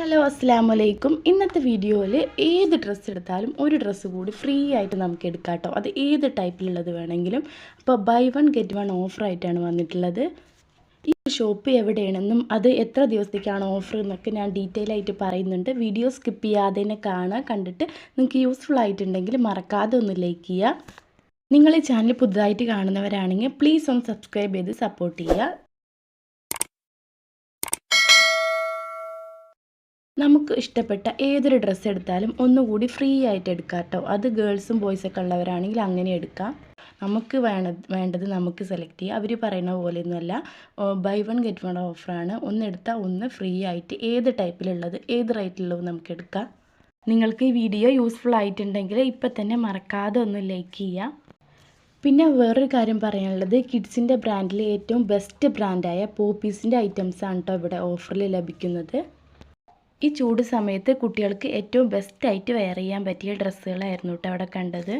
Hello അസ്സലാമു അലൈക്കും. ഇന്നത്തെ വീഡിയോയിൽ ഏത് ഡ്രസ്സ് എടുത്താലും ഒരു ഡ്രസ്സ് കൂടി ഫ്രീ ആയിട്ട് നമുക്ക് എടുക്കാം കേട്ടോ. അത് ഏത് ടൈപ്പിലുള്ളത് വേണമെങ്കിലും. അപ്പോൾ ബൈ വൺ ഗെറ്റ് വൺ ഓഫറായിട്ടാണ് വന്നിട്ടുള്ളത്. ഈ ഷോപ്പ് എവിടെയാണെന്നും അത് എത്ര ദിവസത്തേക്കാണ് ഓഫർ എന്നൊക്കെ ഞാൻ ഡീറ്റെയിൽ ആയിട്ട് പറയുന്നുണ്ട്. വീഡിയോ സ്കിപ്പ് ചെയ്യാതെ തന്നെ കാണുക. കണ്ടിട്ട് നിങ്ങൾക്ക് യൂസ്ഫുൾ ആയിട്ടുണ്ടെങ്കിൽ മറക്കാതെ ഒന്ന് ലൈക്ക് ചെയ്യുക. നിങ്ങൾ ഈ ചാനൽ പുതുതായിട്ട് കാണുന്നവരാണെങ്കിൽ പ്ലീസ് ഒന്ന് സബ്സ്ക്രൈബ് ചെയ്ത് സപ്പോർട്ട് ചെയ്യുക. നമുക്ക് ഇഷ്ടപ്പെട്ട ഏതൊരു ഡ്രസ്സ് എടുത്താലും ഒന്നുകൂടി ഫ്രീ ആയിട്ട് എടുക്കാം കേട്ടോ. അത് ഗേൾസും ബോയ്സൊക്കെ ഉള്ളവരാണെങ്കിൽ അങ്ങനെ എടുക്കാം. നമുക്ക് വേണ്ടത് നമുക്ക് സെലക്ട് ചെയ്യുക. അവർ പറയുന്ന പോലെയൊന്നുമല്ല, ബൈ വൺ ഗെറ്റ് വൺ ഓഫറാണ്. ഒന്ന് എടുത്താൽ ഒന്ന് ഫ്രീ ആയിട്ട് ഏത് ടൈപ്പിലുള്ളത് ഏത് റേറ്റിലുള്ളത് നമുക്ക് എടുക്കാം. നിങ്ങൾക്ക് ഈ വീഡിയോ യൂസ്ഫുൾ ആയിട്ടുണ്ടെങ്കിൽ ഇപ്പം തന്നെ മറക്കാതെ ഒന്ന് ലൈക്ക് ചെയ്യുക. പിന്നെ വേറൊരു കാര്യം പറയാനുള്ളത്, കിഡ്സിൻ്റെ ബ്രാൻഡിൽ ഏറ്റവും ബെസ്റ്റ് ബ്രാൻഡായ പോപ്പീസിൻ്റെ ഐറ്റംസാണ് കേട്ടോ ഇവിടെ ഓഫറിൽ ലഭിക്കുന്നത്. ഈ ചൂട് സമയത്ത് കുട്ടികൾക്ക് ഏറ്റവും ബെസ്റ്റായിട്ട് വെയർ ചെയ്യാൻ പറ്റിയ ഡ്രസ്സുകളായിരുന്നു കേട്ടോ അവിടെ കണ്ടത്.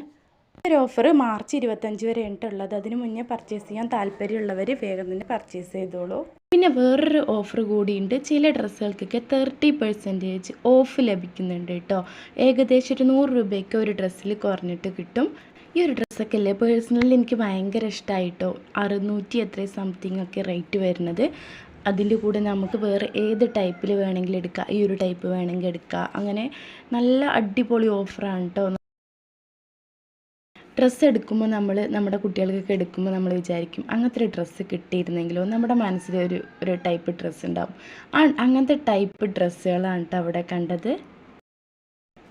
ഒരു ഓഫർ മാർച്ച് 25 വരെ ഉള്ളത്. അതിന് മുന്നേ പർച്ചേസ് ചെയ്യാൻ താല്പര്യമുള്ളവർ വേഗം തന്നെ പർച്ചേസ് ചെയ്തോളൂ. പിന്നെ വേറൊരു ഓഫർ കൂടിയുണ്ട്. ചില ഡ്രസ്സുകൾക്കൊക്കെ 30% ഓഫ് ലഭിക്കുന്നുണ്ട് കേട്ടോ. ഏകദേശം ഒരു 100 രൂപയ്ക്ക് ഒരു ഡ്രസ്സിൽ കുറഞ്ഞിട്ട് കിട്ടും. ഈ ഒരു ഡ്രസ്സൊക്കെ അല്ലേ പേഴ്സണലി എനിക്ക് ഭയങ്കര ഇഷ്ടമായിട്ടോ. 600 എത്ര സംതിങ് ഒക്കെ റേറ്റ് വരുന്നത്. അതിൻ്റെ കൂടെ നമുക്ക് വേറെ ഏത് ടൈപ്പിൽ വേണമെങ്കിലും എടുക്കാം. ഈ ഒരു ടൈപ്പ് വേണമെങ്കിൽ എടുക്കാം. അങ്ങനെ നല്ല അടിപൊളി ഓഫറാണ് കേട്ടോ. ഡ്രസ്സ് എടുക്കുമ്പോൾ നമ്മുടെ കുട്ടികൾക്കൊക്കെ എടുക്കുമ്പോൾ നമ്മൾ വിചാരിക്കും അങ്ങനത്തെ ഒരു ഡ്രസ്സ് കിട്ടിയിരുന്നെങ്കിലോ. നമ്മുടെ മനസ്സിൽ ഒരു ടൈപ്പ് ഡ്രസ്സ് ഉണ്ടാവും. അങ്ങനത്തെ ടൈപ്പ് ഡ്രസ്സുകളാണ് കേട്ടോ അവിടെ കണ്ടത്.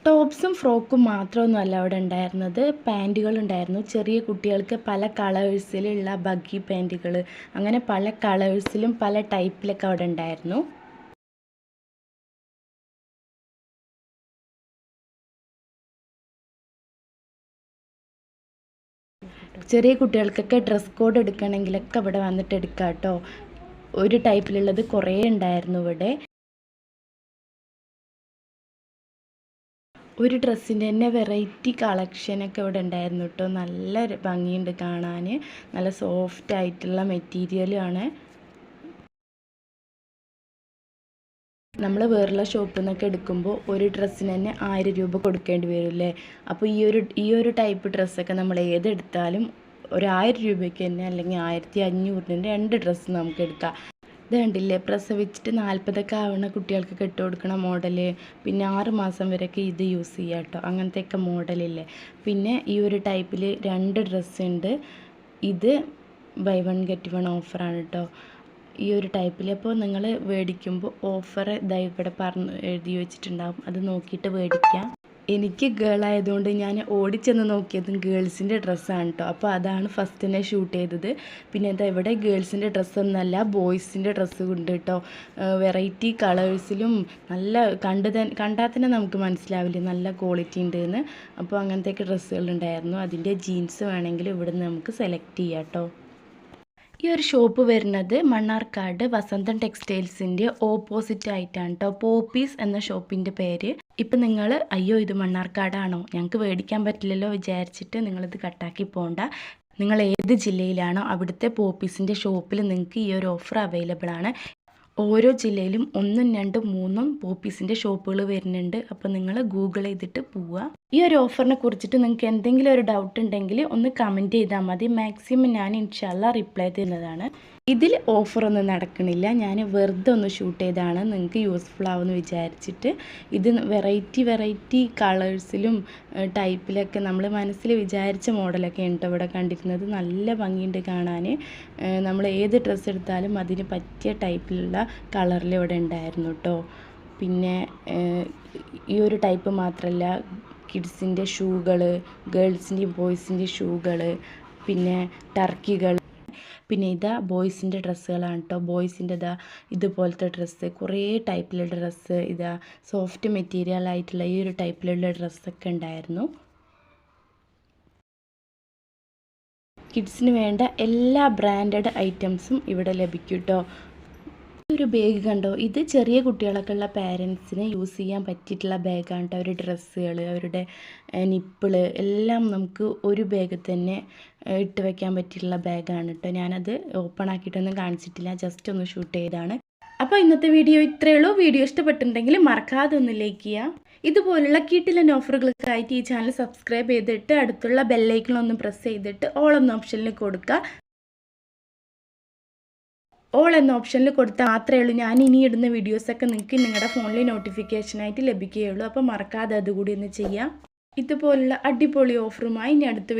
ടോപ്സും ഫ്രോക്കും മാത്രമൊന്നുമല്ല അവിടെ ഉണ്ടായിരുന്നത്, പാൻറ്റുകൾ ഉണ്ടായിരുന്നു. ചെറിയ കുട്ടികൾക്ക് പല കളേഴ്സിലുള്ള ബഗ്ഗി പാൻറ്റുകൾ, അങ്ങനെ പല കളേഴ്സിലും പല ടൈപ്പിലൊക്കെ അവിടെ ഉണ്ടായിരുന്നു. ചെറിയ കുട്ടികൾക്കൊക്കെ ഡ്രസ് കോഡ് എടുക്കണമെങ്കിലൊക്കെ ഇവിടെ വന്നിട്ട് എടുക്കാം കേട്ടോ. ഒരു ടൈപ്പിലുള്ളത് കുറേ ഉണ്ടായിരുന്നു ഇവിടെ. ഒരു ഡ്രസ്സിൻ്റെ തന്നെ വെറൈറ്റി കളക്ഷനൊക്കെ ഇവിടെ ഉണ്ടായിരുന്നു കേട്ടോ. നല്ല ഭംഗിയുണ്ട് കാണാൻ. നല്ല സോഫ്റ്റ് ആയിട്ടുള്ള മെറ്റീരിയലാണ്. നമ്മൾ വേറുള്ള ഷോപ്പിൽ നിന്നൊക്കെ എടുക്കുമ്പോൾ ഒരു ഡ്രസ്സിന് തന്നെ 1000 രൂപ കൊടുക്കേണ്ടി വരില്ലേ. അപ്പോൾ ഈ ഒരു ടൈപ്പ് ഡ്രസ്സൊക്കെ നമ്മൾ ഏതെടുത്താലും ഒരു 1000 രൂപയ്ക്ക് തന്നെ, അല്ലെങ്കിൽ 1500-ൻ്റെ 2 ഡ്രസ്സ് നമുക്ക് എടുക്കാം. ഇത് കണ്ടില്ലേ, പ്രസവിച്ചിട്ട് 40 ആവുന്ന കുട്ടികൾക്ക് ഇട്ട് കൊടുക്കണ മോഡൽ. പിന്നെ 6 മാസം വരെയൊക്കെ ഇത് യൂസ് ചെയ്യാം കേട്ടോ. അങ്ങനത്തെയൊക്കെ മോഡലില്ലേ. പിന്നെ ഈ ഒരു ടൈപ്പിൽ 2 ഡ്രസ്സ് ഉണ്ട്. ഇത് ബൈ വൺ ഗെറ്റ് വൺ ഓഫറാണ് കേട്ടോ. ഈ ഒരു ടൈപ്പിൽ. അപ്പോൾ നിങ്ങൾ മേടിക്കുമ്പോൾ ഓഫർ ഇവിടെ എഴുതി വെച്ചിട്ടുണ്ടാകും. അത് നോക്കിയിട്ട് മേടിക്കാം. എനിക്ക് ഗേളായതുകൊണ്ട് ഞാൻ ഓടിച്ചെന്ന് നോക്കിയതും ഗേൾസിൻ്റെ ഡ്രസ്സാണ് കേട്ടോ. അപ്പോൾ അതാണ് ഫസ്റ്റ് തന്നെ ഷൂട്ട് ചെയ്തത്. പിന്നെ എന്താ ഇവിടെ ഗേൾസിൻ്റെ ഡ്രസ്സൊന്നുമല്ല, ബോയ്സിൻ്റെ ഡ്രസ്സ് ഉണ്ട് കേട്ടോ. വെറൈറ്റി കളേഴ്സിലും നല്ല കണ്ടാൽ തന്നെ നമുക്ക് മനസ്സിലാവില്ലേ നല്ല ക്വാളിറ്റി ഉണ്ട് എന്ന്. അപ്പോൾ അങ്ങനത്തെയൊക്കെ ഡ്രസ്സുകളുണ്ടായിരുന്നു. അതിൻ്റെ ജീൻസ് വേണമെങ്കിൽ ഇവിടുന്ന് നമുക്ക് സെലക്ട് ചെയ്യാം കേട്ടോ. ഈ ഒരു ഷോപ്പ് വരുന്നത് മണ്ണാർക്കാട് വസന്തൻ ടെക്സ്റ്റൈൽസിൻ്റെ ഓപ്പോസിറ്റ് ആയിട്ടാണ് കേട്ടോ. പോപ്പീസ് എന്ന ഷോപ്പിൻ്റെ പേര്. ഇപ്പം നിങ്ങൾ അയ്യോ ഇത് മണ്ണാർക്കാടാണോ, ഞങ്ങൾക്ക് മേടിക്കാൻ പറ്റില്ലല്ലോ വിചാരിച്ചിട്ട് നിങ്ങളിത് കട്ടാക്കി പോകണ്ട. നിങ്ങൾ ഏത് ജില്ലയിലാണോ അവിടുത്തെ പോപ്പീസിൻ്റെ ഷോപ്പിൽ നിങ്ങൾക്ക് ഈ ഒരു ഓഫർ അവൈലബിൾ ആണ്. ഓരോ ജില്ലയിലും 1, 2, 3 പോപ്പീസിൻ്റെ ഷോപ്പുകൾ വരുന്നുണ്ട്. അപ്പോൾ നിങ്ങൾ ഗൂഗിൾ ചെയ്തിട്ട് പോവുക. ഈ ഒരു ഓഫറിനെ കുറിച്ചിട്ട് നിങ്ങൾക്ക് എന്തെങ്കിലും ഒരു ഡൗട്ട് ഉണ്ടെങ്കിൽ ഒന്ന് കമൻറ്റ് ചെയ്താൽ മതി. മാക്സിമം ഞാൻ ഇൻഷാല്ലാ റിപ്ലൈ തരുന്നതാണ്. ഇതിൽ ഓഫറൊന്നും നടക്കണില്ല, ഞാൻ വെറുതെ ഒന്ന് ഷൂട്ട് ചെയ്താണ്, നിങ്ങൾക്ക് യൂസ്ഫുൾ ആവുമെന്ന് വിചാരിച്ചിട്ട്. ഇത് വെറൈറ്റി കളേഴ്സിലും ടൈപ്പിലൊക്കെ നമ്മൾ മനസ്സിൽ വിചാരിച്ച മോഡലൊക്കെ ഉണ്ട് ഇവിടെ കണ്ടിരുന്നത്. നല്ല ഭംഗിയുണ്ട് കാണാൻ. നമ്മൾ ഏത് ഡ്രസ്സ് എടുത്താലും അതിന് പറ്റിയ ടൈപ്പിലുള്ള കളറിൽ ഇവിടെ ഉണ്ടായിരുന്നു കേട്ടോ. പിന്നെ ഈ ഒരു ടൈപ്പ് മാത്രമല്ല, കിഡ്സിൻ്റെ ഷൂകൾ, ഗേൾസിൻ്റെയും ബോയ്സിൻ്റെയും ഷൂകൾ, പിന്നെ ടർക്കികൾ. പിന്നെ ഇതാ ബോയ്സിൻ്റെ ഡ്രസ്സുകളാണ് കേട്ടോ. ബോയ്സിൻ്റെ ഇതുപോലത്തെ ഡ്രസ്സ്, കുറേ ടൈപ്പിലുള്ള ഡ്രസ്സ്, സോഫ്റ്റ് മെറ്റീരിയൽ ആയിട്ടുള്ള ഈ ഒരു ടൈപ്പിലുള്ള ഡ്രസ്സൊക്കെ ഉണ്ടായിരുന്നു. കിഡ്സിന് വേണ്ട എല്ലാ ബ്രാൻഡഡ് ഐറ്റംസും ഇവിടെ ലഭിക്കും കേട്ടോ. ഒരു ബാഗ് കണ്ടോ, ഇത് ചെറിയ കുട്ടികളൊക്കെ ഉള്ള പാരൻസിന് യൂസ് ചെയ്യാൻ പറ്റിയിട്ടുള്ള ബാഗാണ് കേട്ടോ. അവരുടെ ഡ്രസ്സുകൾ, അവരുടെ നിപ്പിള് എല്ലാം നമുക്ക് ഒരു ബാഗിൽ തന്നെ ഇട്ട് വയ്ക്കാൻ പറ്റിയിട്ടുള്ള ബാഗാണ് കേട്ടോ. ഞാനത് ഓപ്പൺ ആക്കിയിട്ടൊന്നും കാണിച്ചിട്ടില്ല, ജസ്റ്റ് ഒന്ന് ഷൂട്ട് ചെയ്താണ്. അപ്പോൾ ഇന്നത്തെ വീഡിയോ ഇത്രയേ ഉള്ളൂ. വീഡിയോ ഇഷ്ടപ്പെട്ടിട്ടുണ്ടെങ്കിൽ മറക്കാതെ ഒന്ന് ലൈക്ക് ചെയ്യുക. ഇതുപോലുള്ള കിടിലൻ ഓഫറുകൾക്കായിട്ട് ഈ ചാനൽ സബ്സ്ക്രൈബ് ചെയ്തിട്ട് അടുത്തുള്ള ബെല്ലൈക്കൺ ഒന്ന് പ്രസ് ചെയ്തിട്ട് ഓൾ എന്ന ഓപ്ഷനിൽ കൊടുക്കുക. ഓൾ എന്ന ഓപ്ഷനിൽ കൊടുത്താൽ മാത്രമേ ഉള്ളൂ ഞാൻ ഇനി ഇടുന്ന വീഡിയോസൊക്കെ നിങ്ങൾക്ക് നിങ്ങളുടെ ഫോണിൽ നോട്ടിഫിക്കേഷനായിട്ട് ലഭിക്കുകയുള്ളൂ. അപ്പോൾ മറക്കാതെ അതുകൂടി ഒന്ന് ചെയ്യാം. ഇതുപോലുള്ള അടിപൊളി ഓഫറുമായി ഇനി അടുത്ത